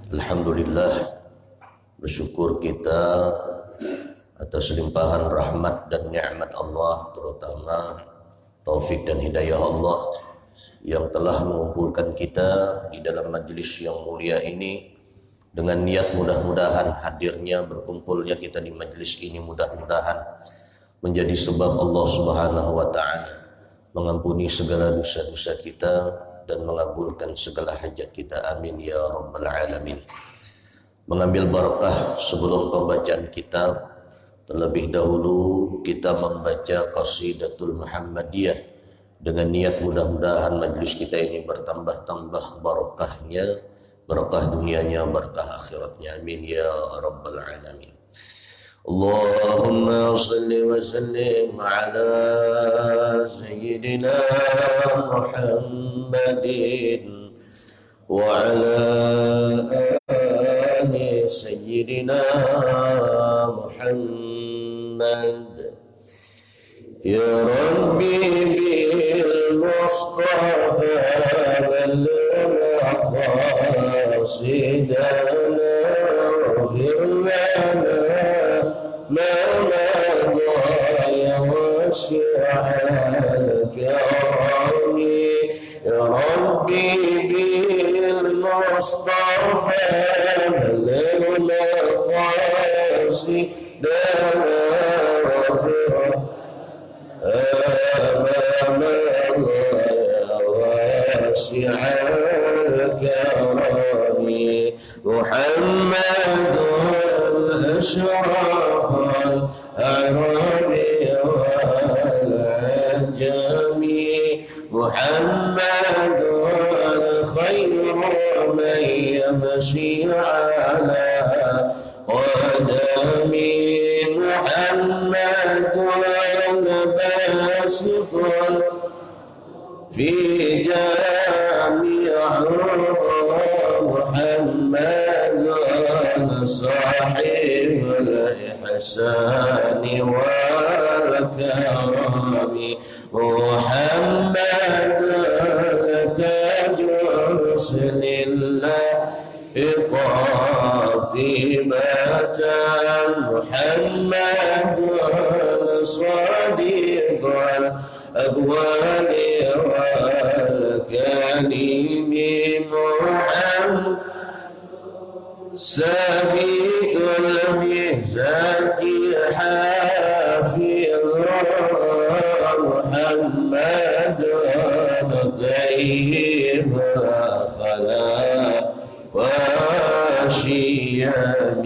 Alhamdulillah, bersyukur kita atas limpahan rahmat dan nikmat Allah, terutama taufik dan hidayah Allah yang telah mengumpulkan kita di dalam majelis yang mulia ini dengan niat mudah-mudahan hadirnya berkumpulnya kita di majelis ini mudah-mudahan menjadi sebab Allah Subhanahu wa taala mengampuni segala dosa-dosa kita dan mengabulkan segala hajat kita, amin ya rabbal alamin. Mengambil barakah sebelum pembacaan kitab, terlebih dahulu kita membaca Qasidatul Muhammadiyah dengan niat mudah-mudahan majlis kita ini bertambah-tambah barakahnya, barakah dunianya, barakah akhiratnya, amin ya rabbal alamin. Allahumma salli wa sallim ala sayyidina Muhammadin wa ala ali sayyidina Muhammad. Ya Rabbi bil Mustafa wal qasidana firmana ما مضى يا واسع الكرم يا ربي بالمصطفى بلغ مقاصدنا أمام الله واسع الكرم محمد أشرف الأعراب والأنجم محمد خير من يمشي على قدم محمد باسط في جامع محمد صاحب الإحسان والكرم محمد تاج حسن الله قاطبة محمد صديق الأبوال والكريم محمد سبيت المهزات حافظ محمد طيب الخلاء وشيم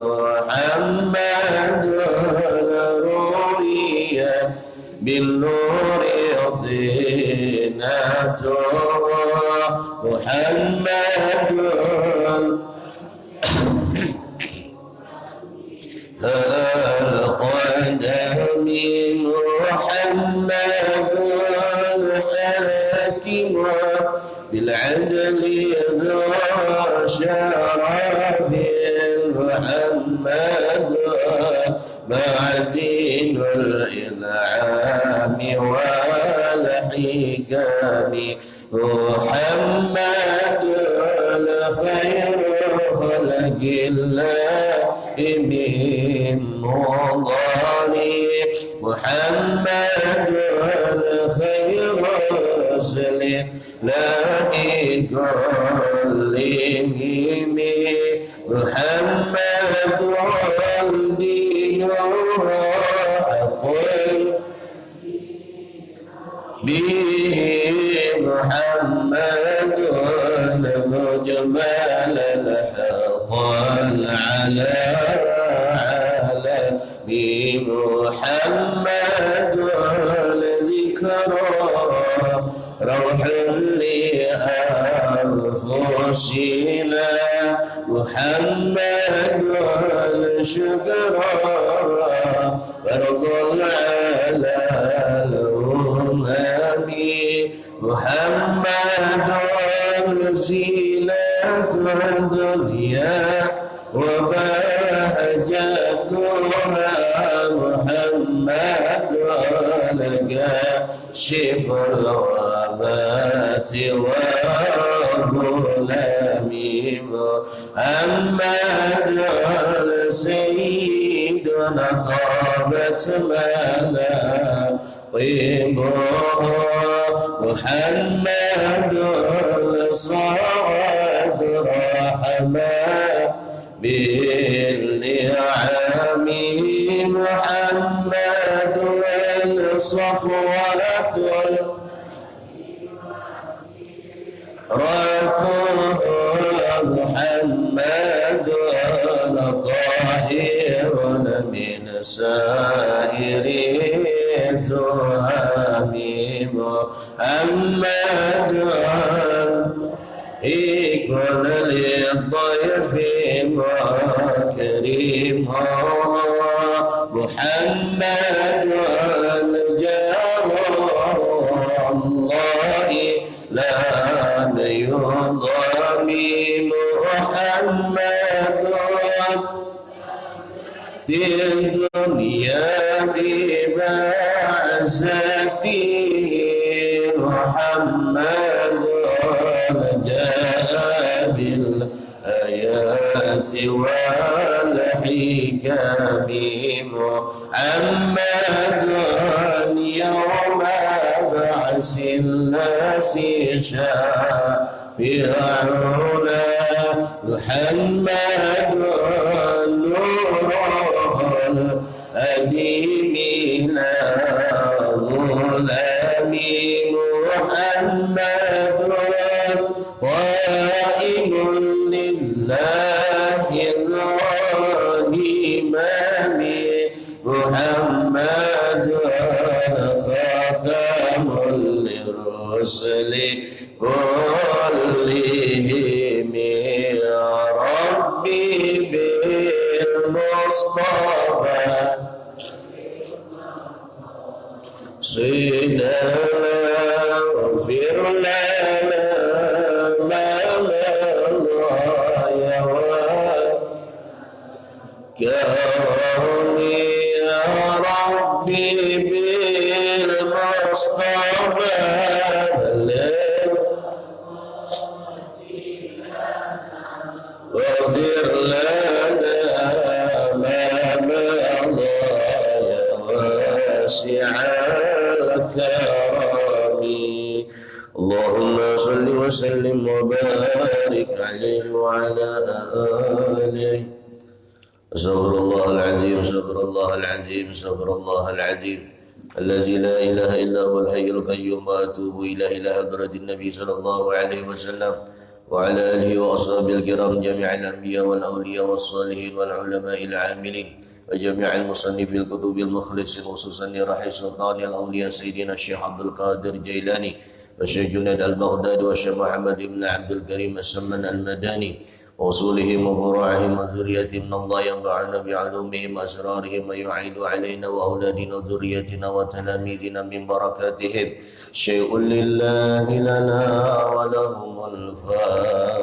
محمد رؤيا بالنور طينته محمد القدم محمد الحاكم بالعدل ذو شرف محمد معدن الإنعام والحكم محمد الخير خلق الله من مضاري محمد خير رسل الله كلهم محمد الدين حق به محمد مجملا حقا على محمد الذكرى روح لأنفسنا محمد الشكرى فرض على الأمم محمد زينة الدنيا وبهجتها محمد لك شف الغابات غلامي محمد سيدنا طابت مناقبه محمد صعد رحمة بالنعم محمد الصفوة رته محمد طاهر من سائر التهم محمد يكون للضيف مكرما محمد الجار الله لا يضام محمد في الدنيا ببعثته محمد جاء بالآيات والحكم محمد يوم بعث الناس شافعنا محمد نور الأديم لا ظلام محمد قائم لله الإمام محمد خاتم للرسل كلهم يا ربي بالمصطفى سيدنا اغفر لنا ما مضى كرمي يا ربي بالمصطفى واغفر لنا ما مضى يا واسع الكرم اللهم صل وسلم وبارك عليه وعلى آله استغفر الله العظيم استغفر الله العظيم استغفر الله العظيم الذي لا إله إلا هو الحي القيوم وأتوب إلى حضرة النبي صلى الله عليه وسلم وعلى آله وأصحابه الكرام جميع الأنبياء والأولياء والصالحين والعلماء العاملين وجميع المصنفين الكتب المخلصين خصوصا لرحي سلطان الأولياء سيدنا الشيخ عبد القادر جيلاني والشيخ جنيد البغدادي والشيخ محمد بن عبد الكريم السمن المداني وأصولهم وفروعهم وذريتهم من الله ينفعنا بعلومهم وأسرارهم ويعيد علينا وأولادنا وذريتنا وتلاميذنا من بركاتهم شيء لله لنا ولهم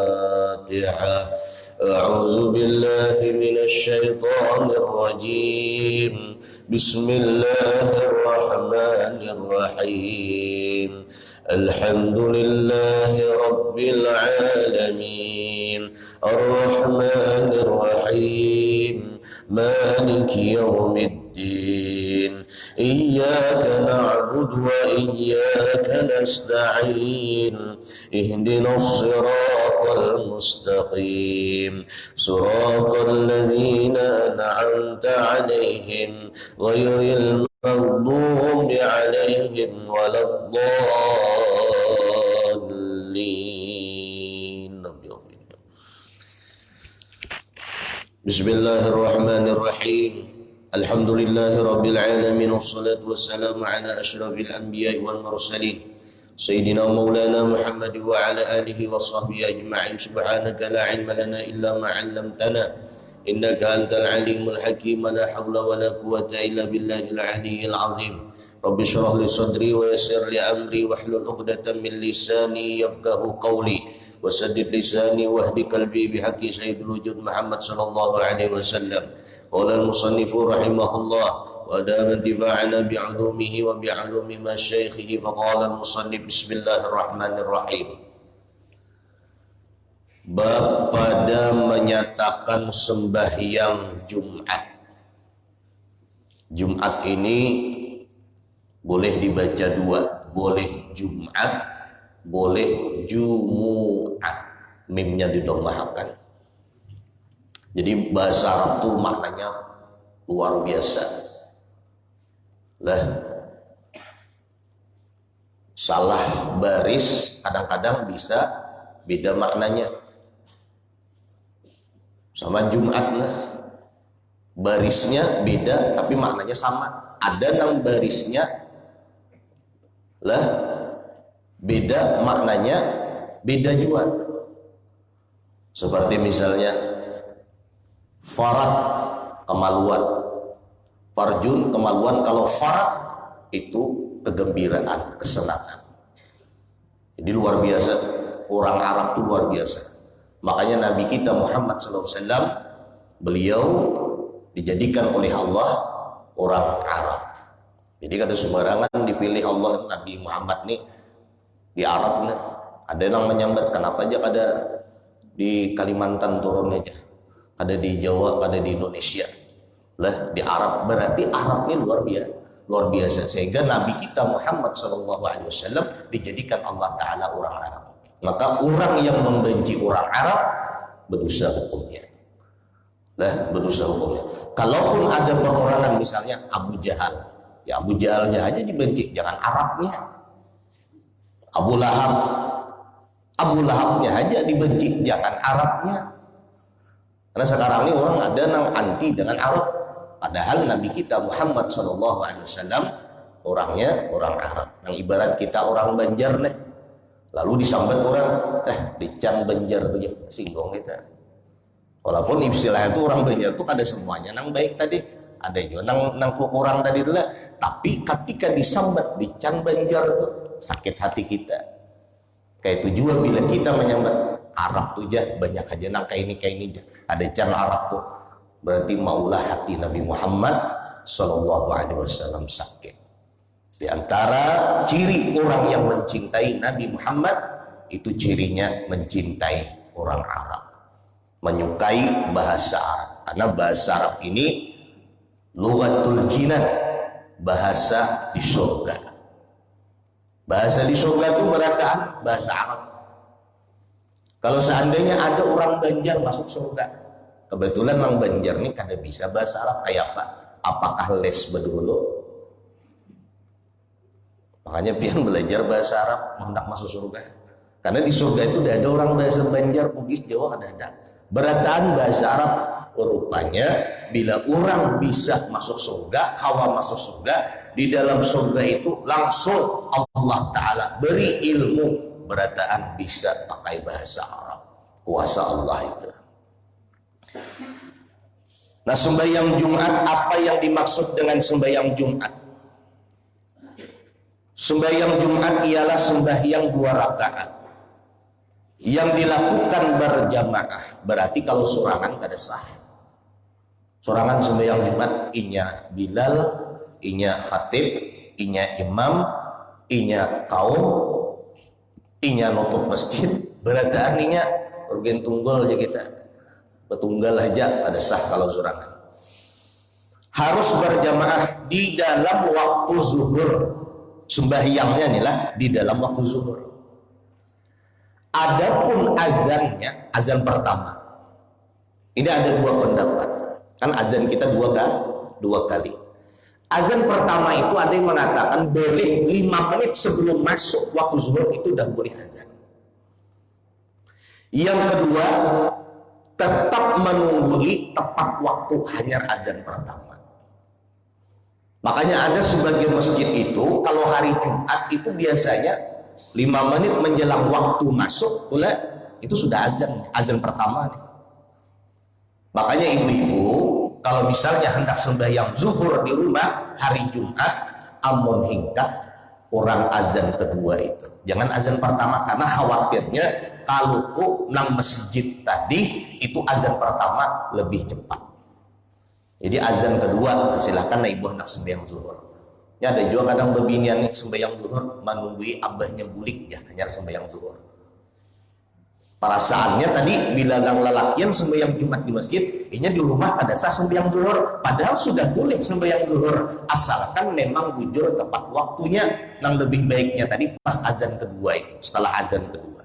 الفاتحة أعوذ بالله من الشيطان الرجيم بسم الله الرحمن الرحيم الحمد لله رب العالمين الرحمن الرحيم مالك يوم الدين إياك نعبد وإياك نستعين اهدنا الصراط المستقيم صراط الذين أنعمت عليهم غير المغضوب عليهم ولا الضالين. بسم الله الرحمن الرحيم الحمد لله رب العالمين والصلاة والسلام على أشرف الأنبياء والمرسلين سيدنا مولانا محمد وعلى آله وصحبه أجمعين سبحانك لا علم لنا إلا ما علمتنا إنك أنت العليم الحكيم لا حول ولا قوة إلا بالله العلي العظيم رب اشرح لي صدري ويسر لي أمري واحلل عقدة من لساني يفقه قولي وسدد لساني واهد قلبي بحق سيد الوجود محمد صلى الله عليه وسلم. قال المصنف رحمه الله ودام انتفاعنا بعلومه وبعلوم مشايخه فقال المصنف بسم الله الرحمن الرحيم Bab pada menyatakan sembahyang Jumat. Jumat ini boleh dibaca dua, boleh Jumat, boleh Jumu'at. Mimnya didomahkan. Jadi bahasa Arab itu maknanya luar biasa. Lah, salah baris kadang-kadang bisa beda maknanya. Sama Jumat lah, barisnya beda tapi maknanya sama. Ada yang barisnya lah beda, maknanya beda juga. Seperti misalnya farad, kemaluan, farjun, kemaluan. Kalau farad itu kegembiraan, kesenangan. Jadi luar biasa, orang Arab itu luar biasa. Makanya Nabi kita Muhammad SAW, beliau dijadikan oleh Allah orang Arab. Jadi kada sembarangan dipilih Allah Nabi Muhammad nih di Arab nih. Ada yang menyambat, kenapa aja kada di Kalimantan turun aja, kada di Jawa, kada di Indonesia. Lah di Arab, berarti Arab ini luar biasa. Sehingga Nabi kita Muhammad SAW dijadikan Allah Ta'ala orang Arab. Maka orang yang membenci orang Arab berdosa hukumnya. Lah berdosa hukumnya. Kalaupun ada perorangan misalnya Abu Jahal, ya Abu Jahalnya aja dibenci, jangan Arabnya. Abu Lahab, Abu Lahabnya aja dibenci, jangan Arabnya. Karena sekarang ini orang ada yang anti dengan Arab. Padahal Nabi kita Muhammad SAW orangnya orang Arab. Yang ibarat kita orang Banjar nih. Lalu disambat orang, dican Banjar tuh ya, singgung kita. Walaupun istilah itu orang Banjar itu ada semuanya nang baik tadi, ada juga nang kurang tadi itulah. Tapi ketika disambat dican Banjar tuh sakit hati kita. Kayak itu juga bila kita menyambat Arab tuh ya, banyak aja nang kayak ini ada can Arab tuh, berarti maulah hati Nabi Muhammad SAW sakit. Di antara ciri orang yang mencintai Nabi Muhammad itu cirinya mencintai orang Arab, menyukai bahasa Arab. Karena bahasa Arab ini lughatul jinan, bahasa di surga. Bahasa di surga itu berataan bahasa Arab. Kalau seandainya ada orang Banjar masuk surga, kebetulan orang Banjar ini kada bisa bahasa Arab, kayak apa? Apakah les bedulu? Makanya pian belajar bahasa Arab hendak masuk surga. Karena di surga itu udah ada orang bahasa Banjar, Bugis, Jawa ada. Berataan bahasa Arab. Rupanya bila orang bisa masuk surga, kawan masuk surga, di dalam surga itu langsung Allah Ta'ala beri ilmu berataan bisa pakai bahasa Arab. Kuasa Allah itu. Nah, sembahyang Jumat, apa yang dimaksud dengan sembahyang Jumat? Sembahyang Jumat ialah sembahyang 2 rakaat yang dilakukan berjamaah. Berarti kalau sorangan kada sah. Sorangan sembahyang Jumat inya Bilal, inya khatib, inya imam, inya kaum, inya nutup masjid. Berataan inya urgen tunggal aja kita. Betunggal aja kada sah kalau sorangan. Harus berjamaah di dalam waktu zuhur. Sembahyangnya inilah di dalam waktu zuhur. Adapun azannya, azan pertama, ini ada 2 pendapat. Kan azan kita 2 kali. Azan pertama itu ada yang mengatakan boleh 5 menit sebelum masuk waktu zuhur itu udah boleh azan. Yang kedua, tetap menunggu tepat waktu hanya azan pertama. Makanya ada sebagian masjid itu kalau hari Jumat itu biasanya 5 menit menjelang waktu masuk pula itu sudah azan pertama nih. Makanya ibu-ibu kalau misalnya hendak sembahyang zuhur di rumah hari Jumat, amun hingkat orang azan kedua itu. Jangan azan pertama, karena khawatirnya kalau ku nang masjid tadi itu azan pertama lebih cepat. Jadi azan kedua silahkan ibu hendak sembahyang zuhur. Ya ada juga kadang bebinian sembahyang zuhur menunggui abahnya bulik ya hanya sembahyang zuhur. Perasaannya tadi bila lang lalakian sembahyang Jumat di masjid, inya di rumah kada sah sembahyang zuhur, padahal sudah boleh sembahyang zuhur asalkan memang bujur tepat waktunya. Nang lebih baiknya tadi pas azan kedua itu, setelah azan kedua.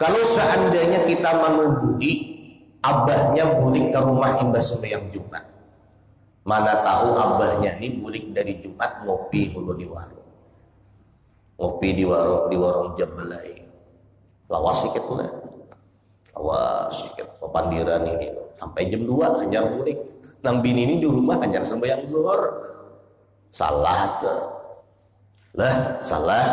Kalau seandainya kita menuduhi abahnya bulik ke rumah imbas sembahyang Jumat, mana tahu abahnya ini bulik dari Jumat ngopi hulu di warung, ngopi di warung Jabelai. Lawas sikit pula, lawas sikit pepandiran ini sampai jam 2 hanyar bulik. Nang bini ini di rumah hanyar sembahyang zuhur. Salah tuh. Lah, salah.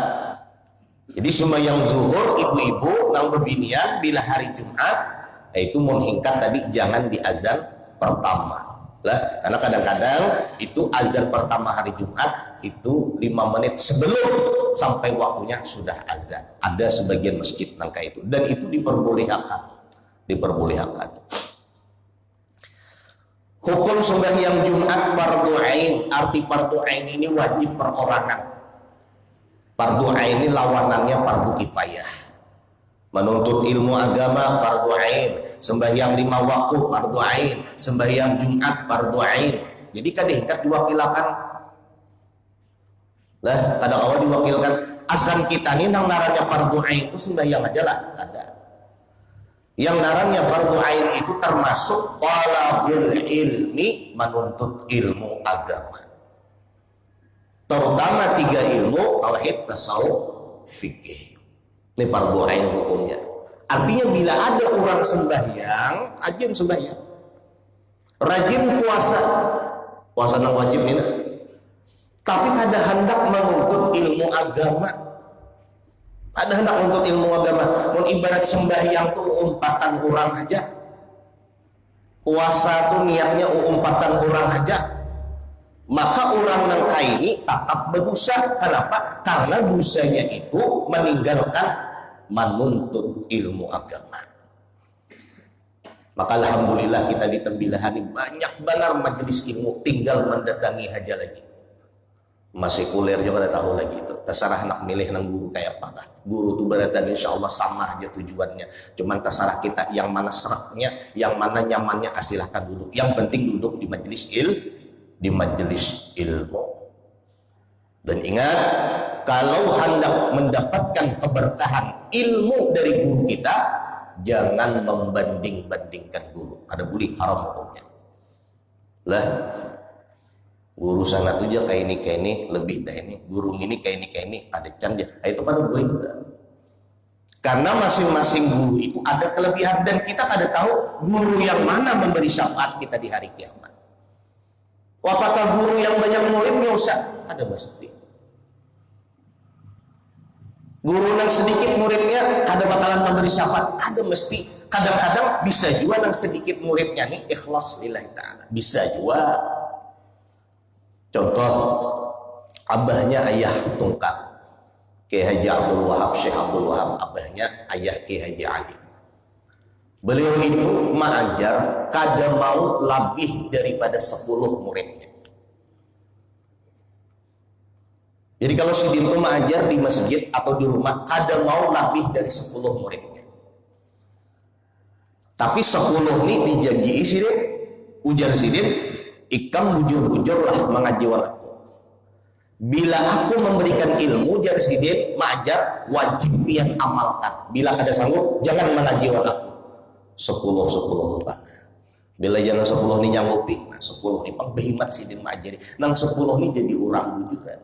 Jadi sembahyang zuhur ibu-ibu nang bebinian bila hari Jumat itu menghingkat tadi jangan di azan pertama. Lah, karena kadang-kadang itu azan pertama hari Jumat itu 5 menit sebelum sampai waktunya sudah azan. Ada sebagian masjid nangka itu, dan itu diperbolehkan. Hukum sembahyang Jumat fardu ain, arti fardu ain ini wajib perorangan. Fardu ain ini lawanannya fardu kifayah. Menuntut ilmu agama fardu ain, sembahyang 5 waktu fardu ain, sembahyang Jumat fardu ain. Jadi kadang diwakilkan. Lah, kadang awal diwakilkan azan kita nih nang naranya fardu ain itu sembahyang aja lah, kada. Yang naranya fardu ain itu termasuk talabul ilmi, menuntut ilmu agama. Terutama 3 ilmu, tauhid, tasawuf, fikih. Ini fardu ain hukumnya. Artinya bila ada orang sembahyang, rajin sembahyang, rajin puasa nang wajib nih lah. Tapi kada hendak menuntut ilmu agama. Kada hendak menuntut ilmu agama. Mun ibarat sembahyang tuh umpatan orang aja. Puasa tuh niatnya umpatan orang aja. Maka orang nang kaini tetap berdosa. Kenapa? Karena dosanya itu meninggalkan menuntut ilmu agama. Maka alhamdulillah kita di Tembilahani banyak benar majelis ilmu, tinggal mendatangi aja lagi. Masih kuliah juga ada tahu lagi itu. Terserah anak milih nang guru kayak apa. Guru tuh berarti insya Allah sama aja tujuannya. Cuman terserah kita yang mana seraknya, yang mana nyamannya, silahkan duduk. Yang penting duduk di majelis ilmu. Dan ingat, kalau hendak mendapatkan keberkahan ilmu dari guru kita, jangan membanding-bandingkan guru. Ada boleh haram hukumnya. Lah, guru sana tuh aja kayak ini lebih dah ini, guru ini kayak ini ada can dia. Itu kan boleh juga. Karena masing-masing guru itu ada kelebihan, dan kita kada tahu guru yang mana memberi syafaat kita di hari kiamat. Apakah guru yang banyak muridnya usah? Ada mesti. Guru yang sedikit muridnya kada bakalan memberi syafaat, ada mesti. Kadang-kadang bisa juga yang sedikit muridnya nih ikhlas lillahi ta'ala. Bisa juga. Contoh, abahnya ayah tungkal Kiai Haji Abdul Wahab, Syekh Abdul Wahab, abahnya ayah Kiai Haji Ali. Beliau itu mengajar kada mau lebih daripada 10 muridnya. Jadi kalau sidin itu mengajar di masjid atau di rumah, kada mau lebih dari 10 muridnya. Tapi 10 ini dijanji sidin, ujar sidin, ikam bujur-bujurlah mengajiwan aku. Bila aku memberikan ilmu jar sidin mengajar, wajib pian amalkan. Bila kada sanggup, jangan mengajiwan aku. 10 Pak. Bila jangan 10 ini nyanggupi, nah 10 ini pang behimat sidin mengajar. Nang 10 ini jadi orang bujuran.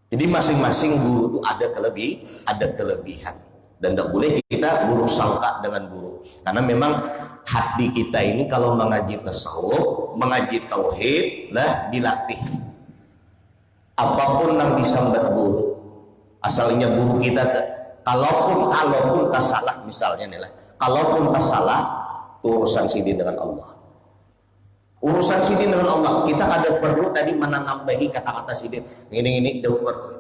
Jadi masing-masing guru itu ada kelebihan. Dan tidak boleh kita buruk sangka dengan guru, karena memang hati kita ini kalau mengaji tasawuf, mengaji tauhid lah dilatih. Apapun yang disambat guru, asalnya guru kita kalaupun tak salah, misalnya nih lah, kalaupun tak salah, urusan sidin dengan Allah. Urusan sidin dengan Allah, kita ada perlu tadi menambahi kata-kata sidin ini jauh perlu.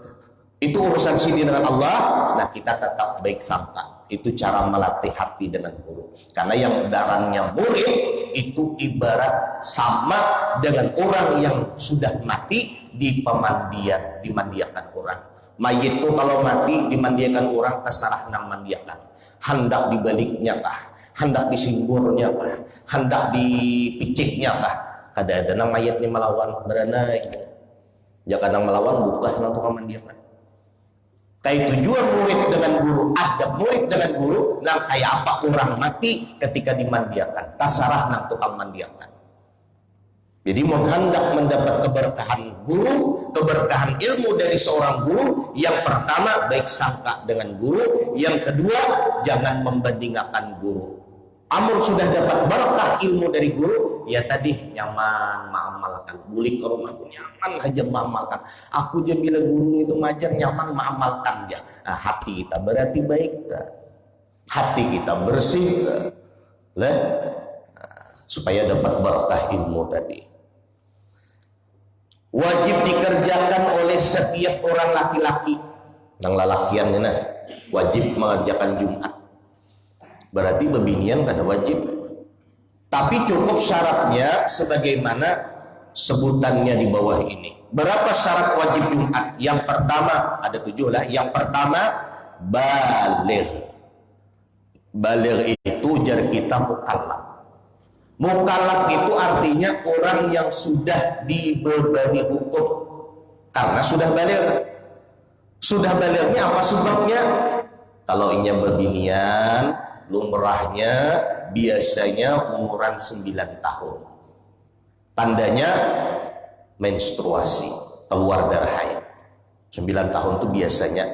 Itu urusan sidin dengan Allah. Nah, kita tetap baik sangka. Itu cara melatih hati dengan guru. Karena yang darahnya murid itu ibarat sama dengan orang yang sudah mati di pemandian, dimandiakan orang. Mayit itu kalau mati dimandiakan orang terserah nang mandiakan. Hendak dibaliknya kah? Hendak disimburnya kah? Hendak dipiciknya kah? Kada ada nang mayit ni melawan berana gitu. Jika nang melawan buka nang tukang mandiakan. Kayak tujuan murid dengan guru, adab murid dengan guru, nang kayak apa orang mati ketika dimandiakan. Terserah nang tukang mandiakan. Jadi hendak mendapat keberkahan guru, keberkahan ilmu dari seorang guru, yang pertama baik sangka dengan guru, yang kedua jangan membandingkan guru. Amun sudah dapat berkah ilmu dari guru, ya tadi nyaman mengamalkan. Bulik ke rumah nyaman aja mengamalkan. Aku aja bila guru itu ngajar nyaman mengamalkan aja. Nah, hati kita berarti baik, hati kita bersih, lah, supaya dapat berkah ilmu tadi. Wajib dikerjakan oleh setiap orang laki-laki. Nang lalakian nah, wajib mengerjakan Jumat. Berarti bebinian kada wajib. Tapi cukup syaratnya sebagaimana sebutannya di bawah ini. Berapa syarat wajib Jumat? Yang pertama, ada 7 lah. Yang pertama, baligh. Baligh itu jar kita mukallaf. Mukallaf itu artinya orang yang sudah dibebani hukum karena sudah baligh. Sudah balighnya apa sebabnya? Kalau inya bebinian, lumrahnya biasanya umuran 9 tahun. Tandanya menstruasi, keluar darah haid. 9 tahun itu biasanya.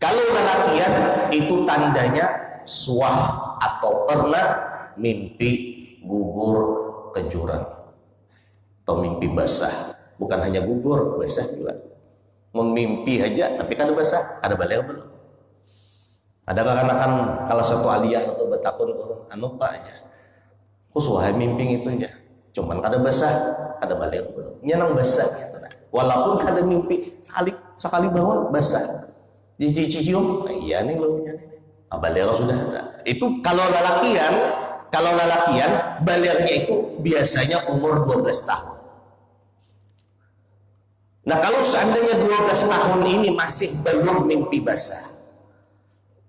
Kalau lelakian itu tandanya suah atau pernah mimpi gugur ke jurang atau mimpi basah. Bukan hanya gugur, basah juga. Memimpi aja tapi kada basah, kada balik belum. Ada kan kalau satu aliyah atau betakun anu paknya kusuhai mimpi itu aja, cuman kada basah, kada balik belum. Nyenang basah gitu nah. Walaupun kada mimpi sekali bangun basah. Dicium, iya nih baunya nih. Balik sudah ada. Itu kalau lelakian. Kalau lelakian, balighnya itu biasanya umur 12 tahun. Nah kalau seandainya 12 tahun ini masih belum mimpi basah,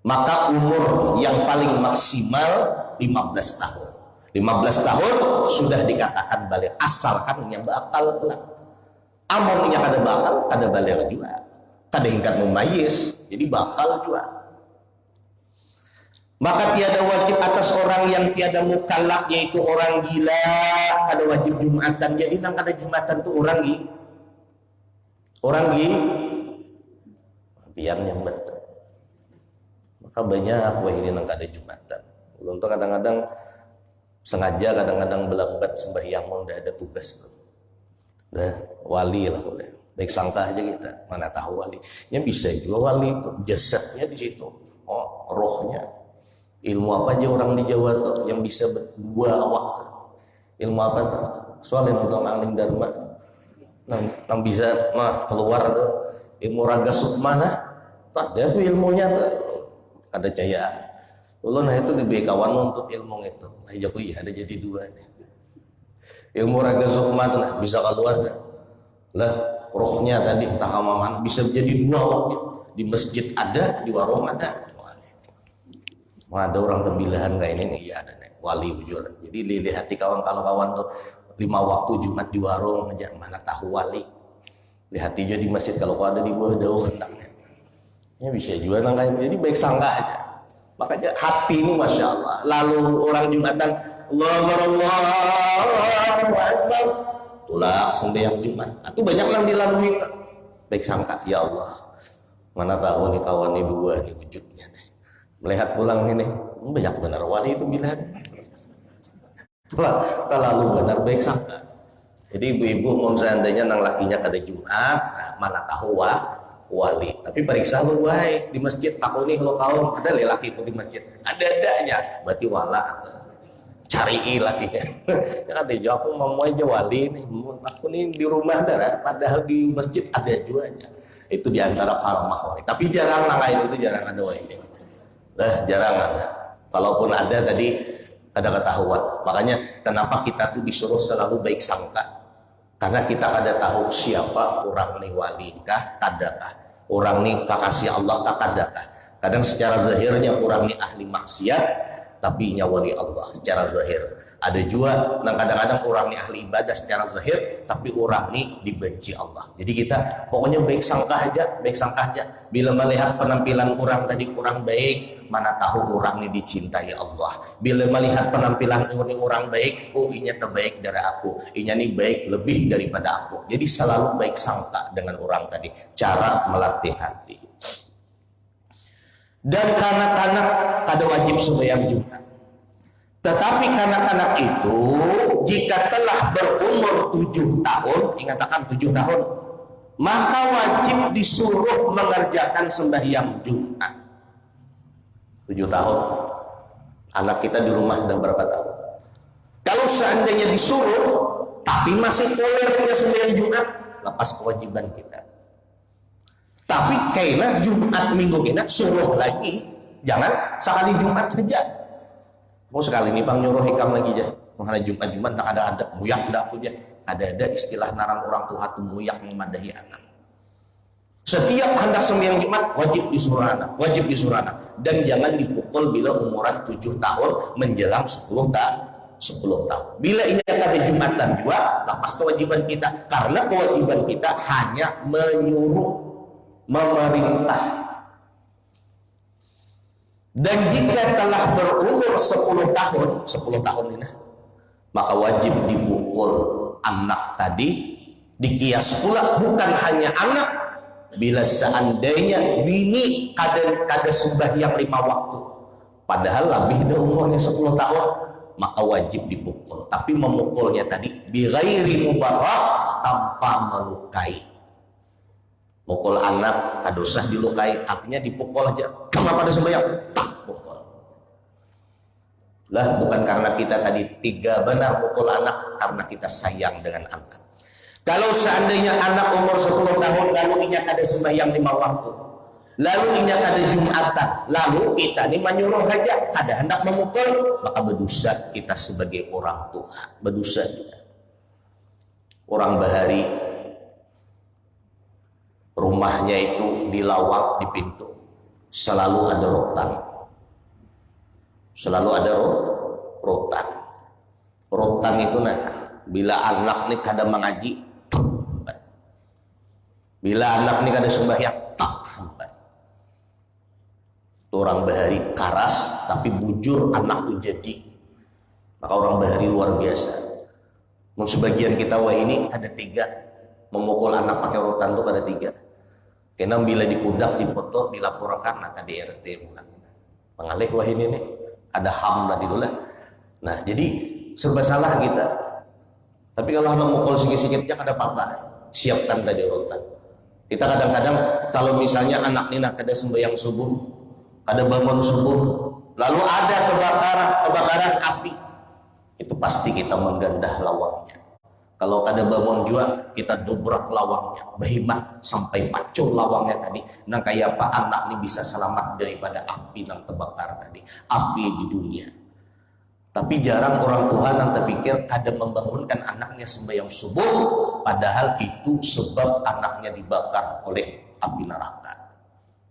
maka umur yang paling maksimal 15 tahun. 15 tahun sudah dikatakan baligh, asalkan nya bakal belak. Amunnya kada bakal, kada baligh juga. Kada hingkat mumayyiz, jadi bakal juga. Maka tiada wajib atas orang yang tiada mukallaf, yaitu orang gila, kada wajib Jumatan. Jadi nang kada Jumatan tuh orang biar nyambet. Maka banyak wah ini nang kada Jumatan. Untuk kadang-kadang sengaja, kadang-kadang belambat sembahyang mau ndak ada tugas tuh. Dah wali lah boleh. Baik sangka aja kita, mana tahu wali. Ya bisa juga wali itu jasadnya di situ. Oh, rohnya. Ilmu apa aja orang di Jawa tuh yang bisa berdua waktu. Ilmu apa tuh? Soalnya nonton angling dharma. Nang bisa keluar tuh ilmu raga sukma nah. Ada tuh ilmunya tuh. Ada cahaya. Ulun itu diberi kawan untuk ilmu itu. Nah jago iya ada jadi 2 nih. Ilmu raga sukma tuh nah bisa keluar dah. Lah rohnya tadi entah kamaman bisa jadi 2 waktu. Di masjid ada, di warung ada. Ada orang tembilahan kayak ini nih, ya ada nih, wali bujur. Jadi lihat hati kawan-kawan tuh 5 waktu Jumat di warung aja, mana tahu wali. Lihat aja di masjid kalau kau ada di bawah daun hendaknya. Ya bisa juga nangkain. Jadi baik sangka aja. Makanya hati ini masya Allah. Lalu orang Jumatan, Allahu Akbar, tulak sembahyang Jumat. Itu banyak yang dilalui kak. Baik sangka, ya Allah. Mana tahu nih kawan ibu gua nih wujudnya nih. Melihat pulang ini banyak benar wali itu bilang terlalu benar baik sangka. Jadi ibu-ibu mau seandainya nang lakinya kada Jumat, nah, mana tahu wali. Tapi periksa lu wae di masjid takut nih lo kaum ada lelaki itu di masjid ada adanya berarti wala atau cari lakinya. Ya kata aku mau aja wali nih, aku nih di rumah darah padahal di masjid ada juanya. Itu diantara karamah wali. Tapi jarang nang lain itu jarang ada wali. Jarangan. Kalaupun ada tadi kada ketahuan. Makanya kenapa kita tuh disuruh selalu baik sangka. Karena kita kada tahu siapa orang nih wali kah, tadakah. orang nih kakasih Allah kakadaka. Kadang secara zahirnya orang nih ahli maksiat tapi nyawali Allah secara zahir. Ada juga kadang-kadang orang nih ahli ibadah secara zahir tapi orang nih dibenci Allah. Jadi kita pokoknya baik sangka aja, baik sangka aja. Bila melihat penampilan orang tadi kurang baik, mana tahu orang nih dicintai Allah. Bila melihat penampilan orang baik, oh inya terbaik dari aku, inya nih baik lebih daripada aku. Jadi selalu baik sangka dengan orang tadi. Cara melatih hati. Dan kanak-kanak kada wajib sembahyang Jumat. Tetapi kanak-kanak itu jika telah berumur 7 tahun, ingatakan 7 tahun, maka wajib disuruh mengerjakan sembahyang Jumat. 7 tahun. Anak kita di rumah udah berapa tahun? Kalau seandainya disuruh tapi masih toler sembahyang Jumat, lepas kewajiban kita. Tapi kayaknya Jumat minggu kena suruh lagi, jangan sekali Jumat saja. Mau sekali nih bang nyuruh hikam lagi aja. Mengenai Jumat tak ada muyak dah aku aja. Ada istilah narang orang tua tu muyak memadahi anak. Setiap hendak sembahyang Jumat wajib disuruh anak, wajib disuruh anak. Dan jangan dipukul bila umuran 7 tahun menjelang 10 tahun. Bila ini ada Jumatan juga, lepas kewajiban kita. Karena kewajiban kita hanya menyuruh, memerintah. Dan jika telah berumur 10 tahun ini, maka wajib dipukul anak tadi. Dikias pula bukan hanya anak, bila seandainya bini kada sembahyang 5 waktu, padahal lebih dari umurnya 10 tahun, maka wajib dipukul. Tapi memukulnya tadi bighairi mubarrah, tanpa melukai. Mukul anak kada usah dilukai, artinya dipukul aja. Kenapa pada sembahyang? Tak pukul. Lah bukan karena kita tadi tiga benar mukul anak, karena kita sayang dengan anak. Kalau seandainya anak umur 10 tahun lalu ingat ada sembahyang 5 waktu, lalu ingat ada Jumatan, lalu kita ini menyuruh saja, kada hendak memukul, maka berdosa kita sebagai orang tua, berdosa kita. Orang bahari rumahnya itu di lawang, di pintu selalu ada rotan, selalu ada rotan. Rotan itu nah, bila anak nih kada mengaji, bila anak nih kada sembahyang, tak hambat. Orang bahari karas tapi bujur anak tuh jadi. Maka orang bahari luar biasa. Sebagian kita wah ini kada tiga memukul anak pakai rotan tuh kada tiga. Karena bila dikudak, dipoto, dilaporkan, nah tadi RT pulang. Mengalih wah ini nih, ada ham tadi dulu lah. Nah jadi serba salah kita. Tapi kalau anak mukul sikit-sikitnya kada apa-apa, siapkan tadi rotan. Kita kadang-kadang kalau misalnya anak ini kada sembahyang subuh, kada bangun subuh, lalu ada kebakaran api, itu pasti kita menggandah lawangnya. Kalau kada bangun juga kita dobrak lawangnya, berhemat sampai pacul lawangnya tadi. Nah kayak apa anak ini bisa selamat daripada api yang terbakar tadi, api di dunia. Tapi jarang orang tua yang terpikir kada membangunkan anaknya sembahyang subuh, padahal itu sebab anaknya dibakar oleh api neraka.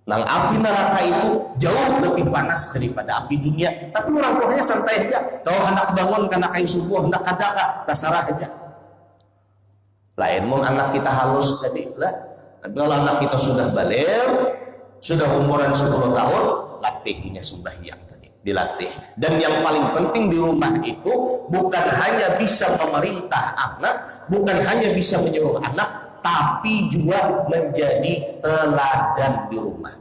Nah api neraka itu jauh lebih panas daripada api dunia. Tapi orang tuanya santai aja. Kalau anak bangun karena kayu subuh, hendak kada terserah aja. Lain mun anak kita halus tadi lah. Tapi kalau anak kita sudah balik, sudah umuran 10 tahun, latihnya sembahyang tadi, dilatih. Dan yang paling penting di rumah itu bukan hanya bisa memerintah anak, bukan hanya bisa menyuruh anak, tapi juga menjadi teladan di rumah.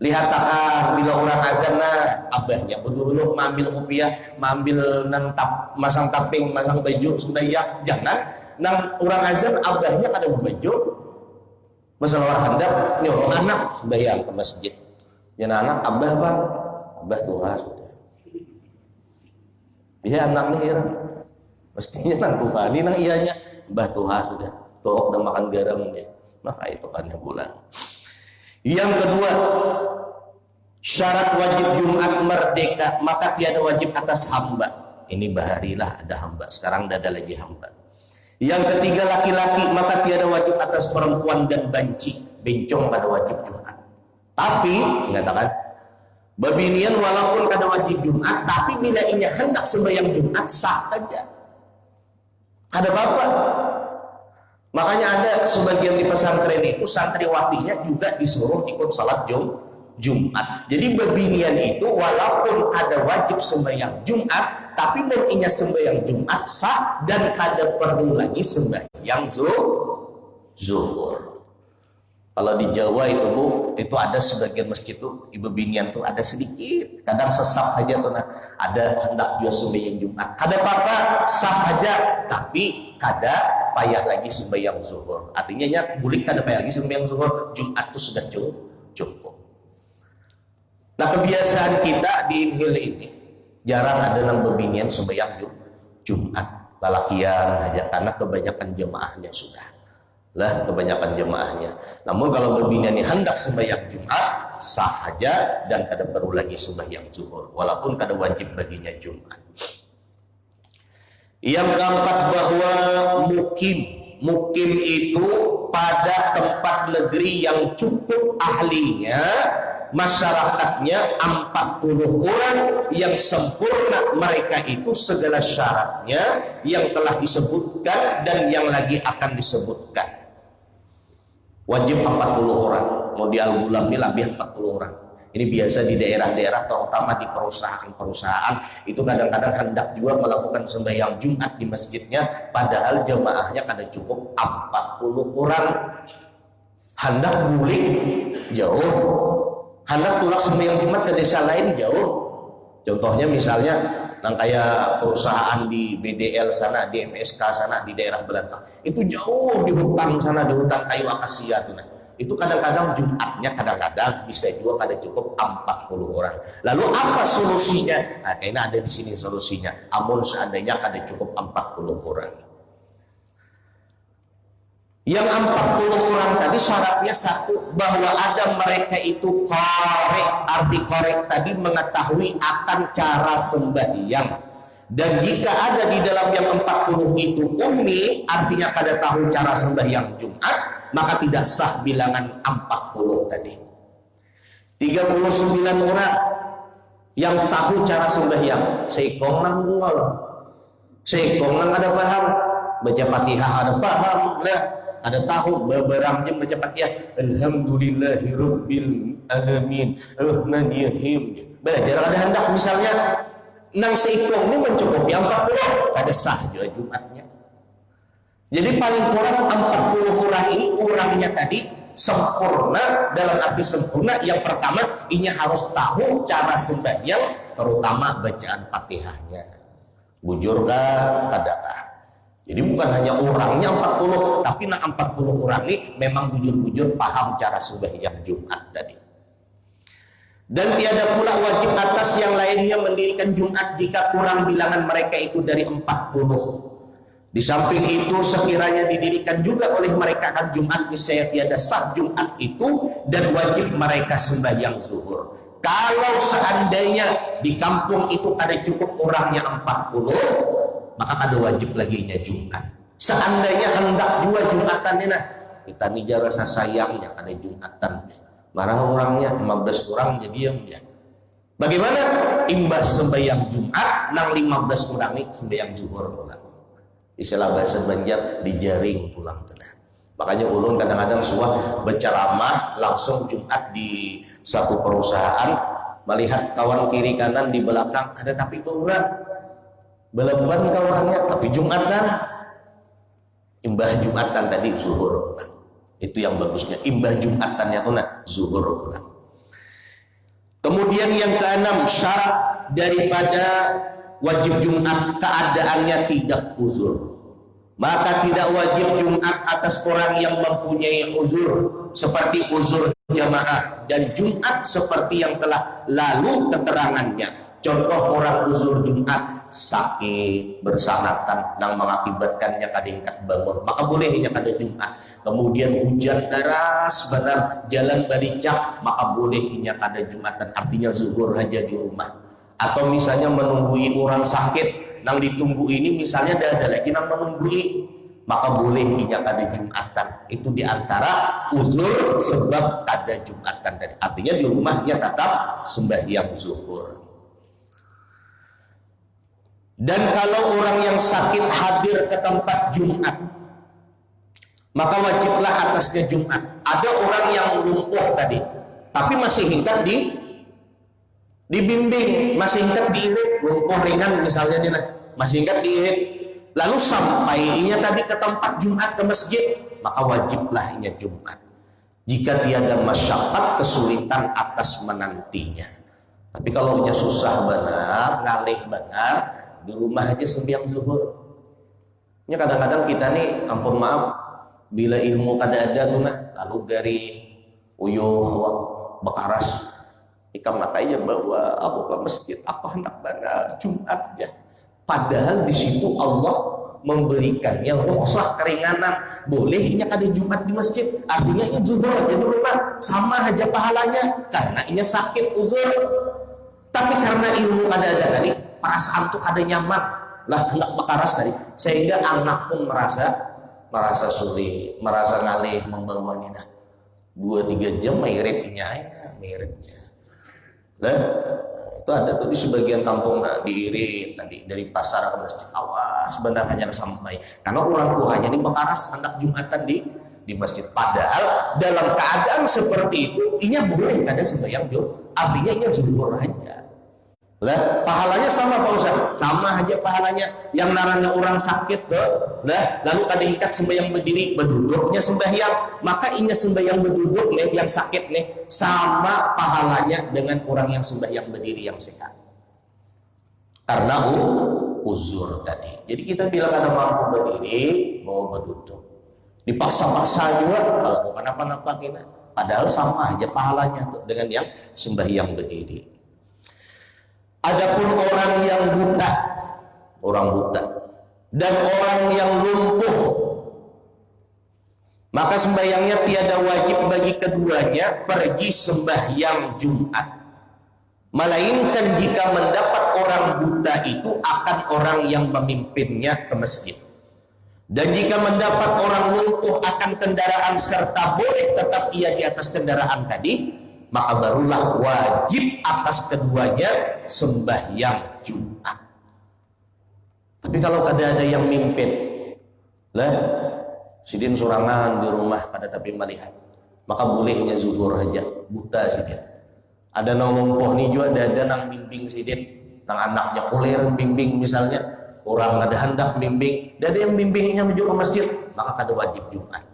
Lihat takar bila orang azan nah abahnya berdulu mengambil rupiah, mengambil nantap, masang taping, masang baju sembahyang. Jangan nang orang azan abahnya kada baju, masalah orang handap nyuruh anak sembahyang ke masjid. Jangan anak abah bang, abah Tuhan sudah. Iya anak nih ya, mestinya nang Tuhan ini nang ianya abah Tuhan sudah. Tok dan makan garam dia, maka itu kan bulan. Yang kedua, syarat wajib Jumat merdeka, maka tiada wajib atas hamba. Ini baharilah ada hamba, sekarang tidak ada lagi hamba. Yang ketiga, laki-laki, maka tiada wajib atas perempuan dan banci. bencong kada wajib Jumat. Tapi mengatakan babinian walaupun kada wajib Jumat, tapi bila inya hendak sembahyang Jumat sah aja, kada apa-apa. Makanya ada sebagian di pesantren itu santriwatinya juga disuruh ikut salat Jumat. Jadi babinian itu walaupun kada wajib sembahyang Jumat, tapi mun inya sembahyang Jumat sah dan kada perlu lagi sembahyang zuhur. Kalau di Jawa itu Bu, itu ada sebagian masjid tuh ibu binian tuh ada sedikit, kadang sesap aja tuh, nah ada hendak juga sembahyang Jumat, kada apa-apa sah aja, tapi kada payah lagi sembahyang zuhur. Artinya nya bulik kada payah lagi sembahyang zuhur, Jumat tuh sudah cukup. Nah kebiasaan kita di Inhil ini jarang ada nang bebinian sembahyang Jumat, lalakian aja karena kebanyakan jemaahnya sudah. Lah kebanyakan jemaahnya. Namun kalau berbinian hendak sembahyang Jumat sah saja dan kada perlu lagi sembahyang zuhur walaupun kada wajib baginya Jumat. Yang keempat bahwa mukim itu pada tempat negeri yang cukup ahlinya, masyarakatnya 40 orang yang sempurna, mereka itu segala syaratnya yang telah disebutkan dan yang lagi akan disebutkan. Wajib 40 orang, mau di Al-Gulam ini lebih 40 orang. Ini biasa di daerah-daerah terutama di perusahaan-perusahaan itu kadang-kadang hendak juga melakukan sembahyang Jumat di masjidnya, padahal jemaahnya kada cukup 40 orang. Hendak bulik jauh, hendak tulak sembahyang Jumat ke desa lain jauh. Contohnya misalnya nang kayak perusahaan di BDL sana, di MSK sana, di daerah Belantang, itu jauh di hutan sana, di hutan kayu akasia tuh. Nah, itu kadang-kadang Jumatnya kadang-kadang bisa juga kada cukup 40 orang. Lalu apa solusinya? Nah, kayaknya ada di sini solusinya. Amun seandainya kada cukup 40 orang. Yang 40 orang tadi syaratnya satu, bahwa ada mereka itu korek. Arti korek tadi mengetahui akan cara sembahyang. Dan jika ada di dalam yang 40 itu ummi, artinya kada tahu cara sembahyang Jumat, maka tidak sah bilangan 40 tadi. 39 orang yang tahu cara sembahyang, seikong nang mungol, seikong nang ada paham, baca Fatihah ada paham lah, ada tahu beberapa jam baca Fatihah, alhamdulillahirabbil alamin arrahmanirrahim. Belajar ada hendak misalnya nang seikong ini mencukupi 40, ada sah juga Jumatnya. Jadi paling kurang 40 orang ini orangnya tadi sempurna. Dalam arti sempurna, yang pertama inya harus tahu cara sembahyang, terutama bacaan Fatihahnya. Bujurkah, tadakah? Jadi bukan hanya orangnya 40, tapi nah 40 orang ini memang bujur-bujur paham cara sembahyang Jumat tadi. Dan tiada pula wajib atas yang lainnya mendirikan Jumat jika kurang bilangan mereka itu dari 40. Di samping itu sekiranya didirikan juga oleh mereka akan Jumat, niscaya tiada sah Jumat itu dan wajib mereka sembahyang zuhur. Kalau seandainya di kampung itu kada cukup orangnya 40, maka kada wajib lagi nya Jumat. Seandainya hendak juga Jumatan nah, kita nih rasa sayangnya kada Jumatan. Marah orangnya 15 orang jadi dia. Bagaimana? Imbas sembahyang Jumat nang 15 orang nih sembahyang zuhur pulang. Istilah bahasa Banjar dijaring pulang tenang. Makanya ulun kadang-kadang suah berceramah langsung Jumat di satu perusahaan, melihat kawan kiri kanan di belakang ada tapi orang beleban ke orangnya, tapi Jumatan imbah Jumatan tadi zuhur pulang. Itu yang bagusnya, imbah Jumatannya tuh nah zuhur pulang. Kemudian yang keenam, syarat daripada wajib Jumat keadaannya tidak uzur. Maka tidak wajib Jumat atas orang yang mempunyai uzur, seperti uzur jamaah, dan Jumat seperti yang telah lalu keterangannya. Contoh orang uzur Jumat sakit bersangatan yang mengakibatkannya kada ingkat bangun, maka bolehnya kada Jumat. Kemudian hujan deras benar, jalan baricak, maka bolehnya kada Jumatan, artinya zuhur aja di rumah. Atau misalnya menunggui orang sakit, nang ditunggu ini misalnya ada lagi nang menunggui, maka boleh inya kada Jumatan. Itu diantara uzur sebab kada Jumatan tadi. Artinya di rumahnya tetap sembahyang zuhur. Dan kalau orang yang sakit hadir ke tempat Jumat, maka wajiblah atasnya Jumat. Ada orang yang lumpuh tadi, tapi masih hinggap dibimbing, masih hinggap diirit, lumpuh ringan misalnya nih lah, masih hinggap diirit. Lalu sampai inya tadi ke tempat Jumat ke masjid, maka wajiblah inya Jumat. Jika tiada masyakat kesulitan atas menantinya. Tapi kalau inya susah benar, ngalih benar, di rumah aja sembahyang zuhur. Ini kadang-kadang kita nih, ampun maaf, bila ilmu kada ada tuh nah, lalu dari uyuh bekaras ikam matanya bahwa aku ke masjid, aku hendak benar Jumat ya. Padahal di situ Allah memberikan yang rukhsah keringanan, boleh inya kada Jumat di masjid, artinya inya zuhur aja di rumah, sama aja pahalanya karena inya sakit uzur. Tapi karena ilmu kada ada tadi, perasaan tuh kada nyaman lah hendak bekaras tadi, sehingga anak pun merasa sulit, merasa ngalih membawanya. Nah 2-3 jam miripnya lah. Itu ada tuh di sebagian kampung nah, diirit tadi dari pasar ke masjid, awas benar hanya sampai karena orang tuanya ini bekaras hendak Jumatan di masjid. Padahal dalam keadaan seperti itu inya boleh kada sembahyang zuhur, artinya inya zuhur aja lah, pahalanya sama Pak Ustaz, sama aja pahalanya. Yang naranya orang sakit tuh lah, lalu kada ikat sembahyang berdiri, berduduknya sembahyang, maka inya sembahyang berduduk nih yang sakit nih sama pahalanya dengan orang yang sembahyang berdiri yang sehat karena uzur tadi. Jadi kita bilang ada mampu berdiri mau berduduk, dipaksa-paksa juga kalau kenapa-napa kita, padahal sama aja pahalanya tuh dengan yang sembahyang berdiri. Adapun orang yang buta dan orang yang lumpuh, maka sembahyangnya tiada wajib bagi keduanya pergi sembahyang Jumat, melainkan jika mendapat orang buta itu akan orang yang memimpinnya ke masjid. Dan jika mendapat orang lumpuh akan kendaraan serta boleh tetap ia di atas kendaraan tadi, maka barulah wajib atas keduanya sembahyang Jumat. Tapi kalau kada ada yang mimpin lah, sidin sorangan di rumah kada tapi melihat, maka bolehnya zuhur aja, buta sidin. Ada nang lumpuh nih juga, ada nang bimbing sidin, nang anaknya kulir bimbing misalnya, orang kada hendak bimbing, ada yang bimbingnya menuju ke masjid, maka kada wajib Jumat.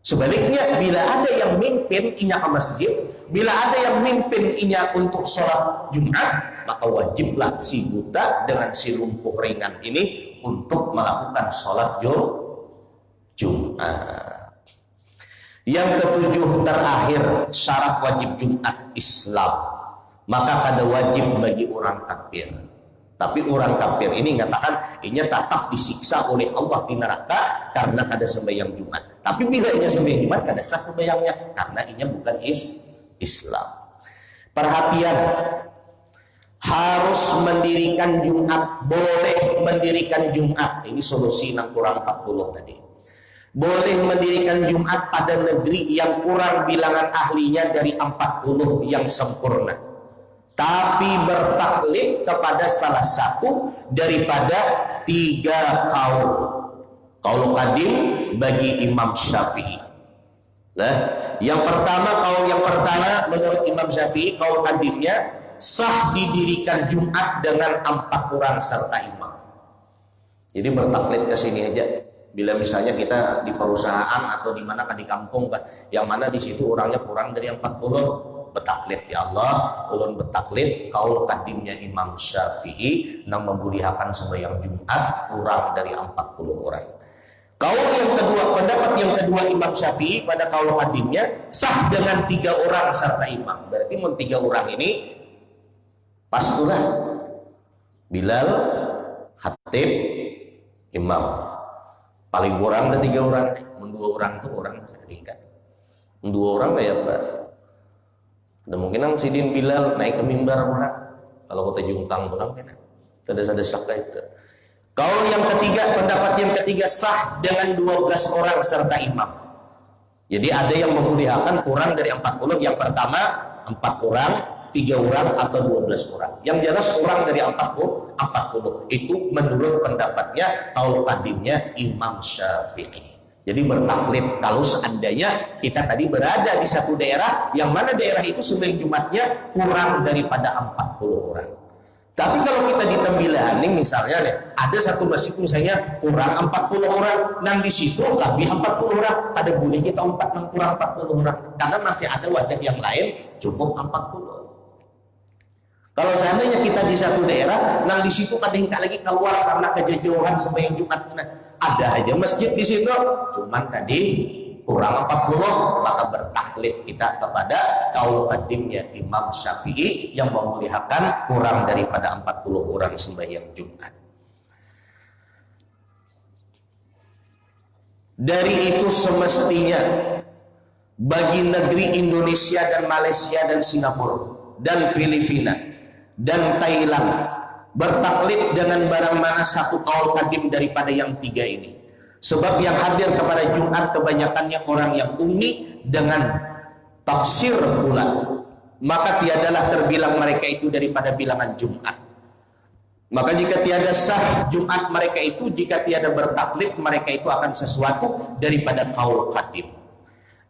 Sebaliknya, bila ada yang mimpin inya ke masjid, bila ada yang mimpin inya untuk sholat Jumat, maka wajiblah si buta dengan si lumpuh ringan ini untuk melakukan sholat Jumat. Yang ketujuh terakhir, syarat wajib Jumat Islam. Maka kada wajib bagi orang kafir. Tapi orang kafir ini mengatakan inya tetap disiksa oleh Allah di neraka karena kada sembahyang Jumat. Tapi bila inya sembahyang Jumat kada sah sembahyangnya karena inya bukan Islam. Perhatian, harus mendirikan Jumat, boleh mendirikan Jumat. Ini solusi nang kurang 40 tadi. Boleh mendirikan Jumat pada negeri yang kurang bilangan ahlinya dari 40 yang sempurna, tapi bertaklid kepada salah satu daripada 3 kaul. Kaul qadim bagi Imam Syafi'i. Nah, yang pertama, kaul yang pertama menurut Imam Syafi'i, kaul qadimnya sah didirikan Jumat dengan 4 orang serta imam. Jadi bertaklid ke sini aja. Bila misalnya kita di perusahaan atau di mana di kampung, yang mana di situ orangnya kurang dari 40, bertaklid ya Allah, ulun bertaklid kaul qadimnya Imam Syafi'i nang membulihakan sembahyang Jumat kurang dari 40 orang. Kaul yang kedua, pendapat yang kedua Imam Syafi'i pada kaul qadimnya sah dengan 3 orang serta imam. Berarti mun 3 orang ini pastulah Bilal, khatib, imam. Paling kurang ada 3 orang, 2 orang tuh orang ringkat. 2 orang kayak apa? Dan mungkin ang sidin Bilal naik ke mimbar orang. Kalau kota jungtang pulang kan, ada desak itu. Kaul yang ketiga, pendapat yang ketiga sah dengan 12 orang serta imam. Jadi ada yang memuliakan kurang dari 40. Yang pertama 4 orang, 3 orang atau 12 orang. Yang jelas kurang dari 40 itu menurut pendapatnya kaul kadimnya Imam Syafi'i. Jadi bertaklid kalau seandainya kita tadi berada di satu daerah yang mana daerah itu sembahyang Jumatnya kurang daripada 40 orang. Tapi kalau kita di Tembilaning misalnya nih, ada satu masjid misalnya kurang 40 orang, dan di situ lebih 40 orang, ada boleh kita kurang 40 orang, karena masih ada wadah yang lain cukup 40. Kalau seandainya kita di satu daerah, nah di situ kadang lagi keluar karena kejauhan sembahyang Jumat, nah, ada aja masjid di situ, cuman tadi kurang 40, maka bertaklid kita kepada kaul kadimnya Imam Syafi'i yang memuliakan kurang daripada 40 orang sembahyang Jumat. Dari itu semestinya bagi negeri Indonesia dan Malaysia dan Singapura dan Filipina dan Thailand bertaklid dengan barang mana satu kaul kadim daripada yang tiga ini. Sebab yang hadir kepada Jumat kebanyakannya orang yang ummi dengan tafsir pula, maka tiadalah terbilang mereka itu daripada bilangan Jumat. Maka jika tiada sah Jumat mereka itu, jika tiada bertaklid mereka itu akan sesuatu daripada kaul qadim.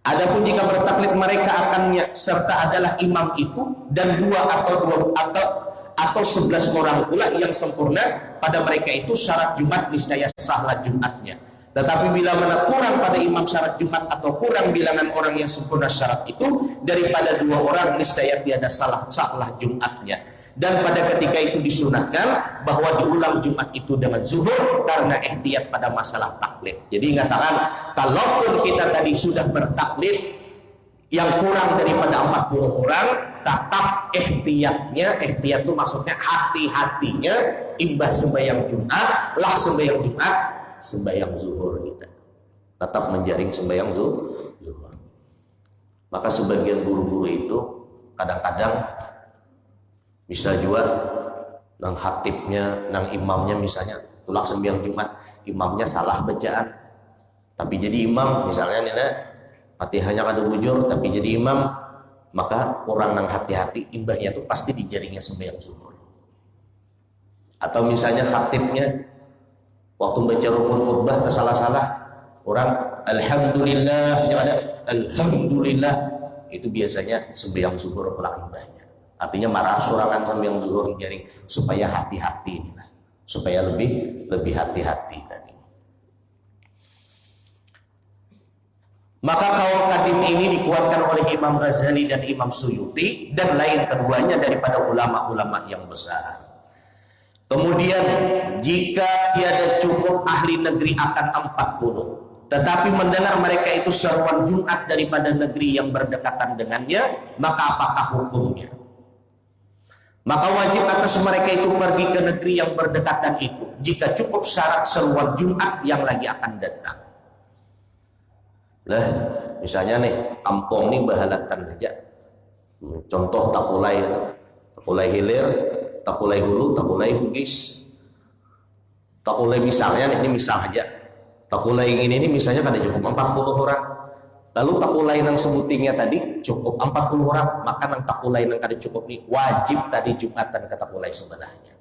Adapun jika bertaklid mereka akannya serta adalah imam itu dan 2 atau 11 orang pula yang sempurna pada mereka itu syarat Jumat niscaya sahlah Jumatnya. Tetapi bila mana kurang pada imam syarat Jumat atau kurang bilangan orang yang sempurna syarat itu daripada 2 orang niscaya tiada sahlah Jumatnya. Dan pada ketika itu disunatkan bahwa diulang Jumat itu dengan zuhur karena ihtiyat pada masalah taklid. Jadi mengatakan kalaupun kita tadi sudah bertaklid yang kurang daripada 40 orang, tetap ihtiyatnya, ihtiyat itu maksudnya hati-hatinya imbah sembahyang Jumat lah sembahyang Jumat sembahyang zuhur kita tetap menjaring sembahyang zuhur. Maka sebagian guru-guru itu kadang-kadang bisa juga nang khatibnya, nang imamnya misalnya tulak sembahyang Jumat, imamnya salah bacaan tapi jadi imam misalnya nih Fatihahnya kada bujur tapi jadi imam, maka kurang nang hati-hati imbahnya tuh pasti dijaringnya sembahyang zuhur. Atau misalnya khatibnya waktu baca rukun khutbah tersalah-salah, orang alhamdulillah yang ada alhamdulillah, itu biasanya sembahyang zuhur pelak imbahnya. Artinya marah surangan sembahyang zuhur jaring supaya hati-hati inilah, supaya lebih hati-hati tadi. Maka kaul kadim ini dikuatkan oleh Imam Ghazali dan Imam Suyuti dan lain keduanya daripada ulama-ulama yang besar. Kemudian jika tiada cukup ahli negeri akan 40, tetapi mendengar mereka itu seruan Jumat daripada negeri yang berdekatan dengannya, maka apakah hukumnya? Maka wajib atas mereka itu pergi ke negeri yang berdekatan itu jika cukup syarat seruan Jumat yang lagi akan datang. Lah, misalnya nih kampung nih bahalatan aja. Contoh Takulai Hilir, Takulai Hulu, Takulai Bugis. Takulai misalnya nih, ini misal aja. Takulai ini misalnya kada cukup 40 orang. Lalu takulai nang sebutingnya tadi cukup 40 orang, maka nang takulai nang kada cukup nih wajib tadi Jumatan ke takulai sebelahnya.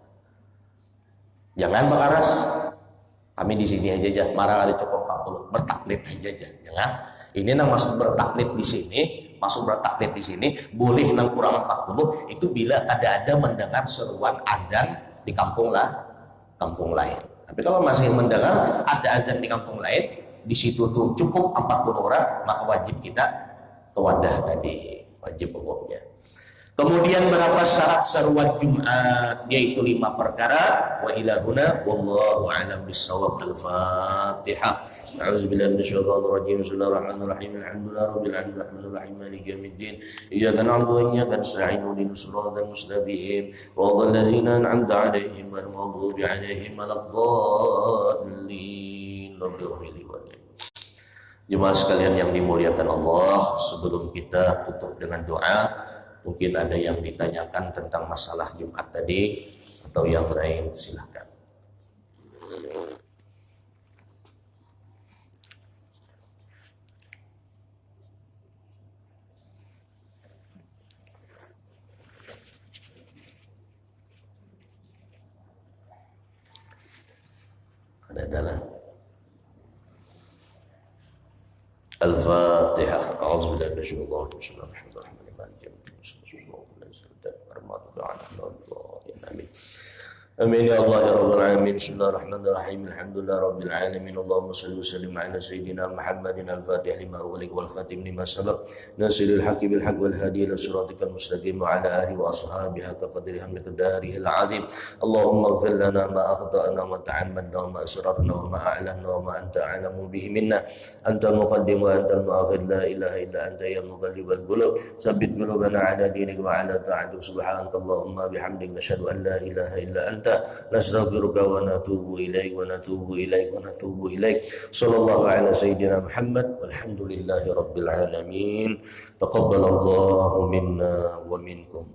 Jangan bakaras. Kami di sini aja marah ada cukup 40, bertaklid aja. Jangan. Ini nang maksud bertaklid di sini, boleh nang kurang 40 itu bila ada mendengar seruan azan di kampung lain. Tapi kalau masih mendengar ada azan di kampung lain, di situ tuh cukup 40 orang, maka wajib kita ke wadah tadi, wajib hukumnya. Kemudian berapa syarat seruan Jumat, yaitu 5 perkara. Wa ilahuna wallahu a'lam bissawab. Al-Fatihah. A'udzubillahi minasyaitonir rajim. Bismillahirrahmanirrahim. Alhamdulillahi rabbil alamin arrahmanirrahim maliki yaumiddin. Iyyaka na'budu wa iyyaka nasta'in ihdinas siratal mustaqim. Shiratal ladzina an'amta 'alaihim ghairil maghdubi 'alaihim waladdallin. Jemaah sekalian yang dimuliakan Allah, sebelum kita tutup dengan doa, mungkin ada yang ditanyakan tentang masalah Jumat tadi atau yang lain, silakan. adalah Al-Fatihah. A'udzubillahi minasyaitonir rajim. Amin. Amin ya Allah ya Rabbal Alamin. Bismillahirrahmanirrahim. Alhamdulillah Rabbil Alamin. Allahumma salli wa sallim ala Sayyidina Muhammadin al-Fatih lima ughliq wal khatim lima sabaq nasiril haqqi bil haqq wal hadi ila siratikal mustaqim wa ala alihi wa ashabihi haqqa qadrihi miqdarihil azim. Allahumma ighfir lana ma akhta'na wa ta'ammadna wa ma asrarna wa ma a'lanna wa ma anta a'lamu bihi minna. Antal muqaddim wa antal mu'akhir, la ilaha illa anta ya muqallibal qulub. Tsabbit qulubana ala dinik wa ala ta'atik. Subhanakallahumma bihamdik nashhadu an la ilaha illa anta nastaghfiruka wa natubu ilaik wa natubu ilaik wa natubu ilaik. Sallallahu ala sayyidina Muhammad walhamdulillahi rabbil alamin. Taqabbalallahu minna wa minkum.